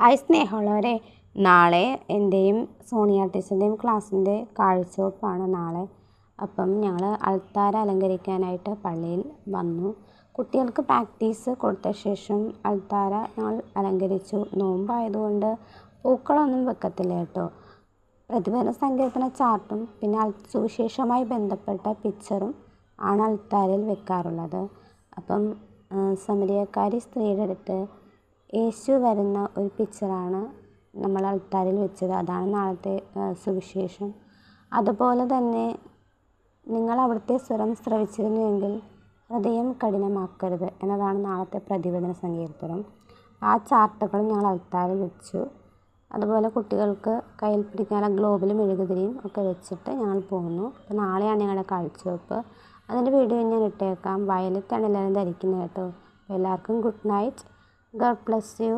Hi സ്നേഹമുള്ളവരെ, നാളെ എൻ്റെയും സോണിയ ടീച്ചറിൻ്റെയും ക്ലാസ്സിൻ്റെ കാഴ്ചവെപ്പാണ് നാളെ. അപ്പം ഞങ്ങൾ അൾത്താര അലങ്കരിക്കാനായിട്ട് പള്ളിയിൽ വന്നു. കുട്ടികൾക്ക് പ്രാക്ടീസ് കൊടുത്ത ശേഷം അൾത്താര ഞങ്ങൾ അലങ്കരിച്ചു. നോമ്പായതുകൊണ്ട് പൂക്കളൊന്നും വെക്കത്തില്ല കേട്ടോ. പ്രതിഫല സങ്കീർത്തന ചാർട്ടും പിന്നെ സുവിശേഷവുമായി ബന്ധപ്പെട്ട പിക്ചറും ആണ് അൾത്താരയിൽ വെക്കാറുള്ളത്. അപ്പം സമരിയക്കാരി സ്ത്രീയുടെ അടുത്ത് യേശു വരുന്ന ഒരു പിക്ചറാണ് നമ്മൾ അൾത്താരയിൽ വെച്ചത്. അതാണ് നാളത്തെ സുവിശേഷം. അതുപോലെ തന്നെ നിങ്ങൾ അവിടുത്തെ സ്വരം ശ്രവിച്ചിരുന്നുവെങ്കിൽ ഹൃദയം കഠിനമാക്കരുത് എന്നതാണ് നാളത്തെ പ്രതിവചന സങ്കീർത്തനം. ആ ചാർട്ടുകൾ ഞങ്ങൾ അൾത്താരയിൽ വെച്ചു. അതുപോലെ കുട്ടികൾക്ക് കയ്യിൽ പിടിക്കാനുള്ള ഗ്ലോബിലും മെഴുകുതിരിയും ഒക്കെ വെച്ചിട്ട് ഞങ്ങൾ പോകുന്നു. അപ്പോൾ നാളെയാണ് ഞങ്ങളുടെ കാഴ്ചവെപ്പ്. അതിൻ്റെ വീഡിയോ ഞാൻ ഇട്ടേക്കാം. വയലറ്റാണ് എല്ലാവരും ധരിക്കുന്നത് കേട്ടോ. അപ്പോൾ എല്ലാവർക്കും good night. God bless you.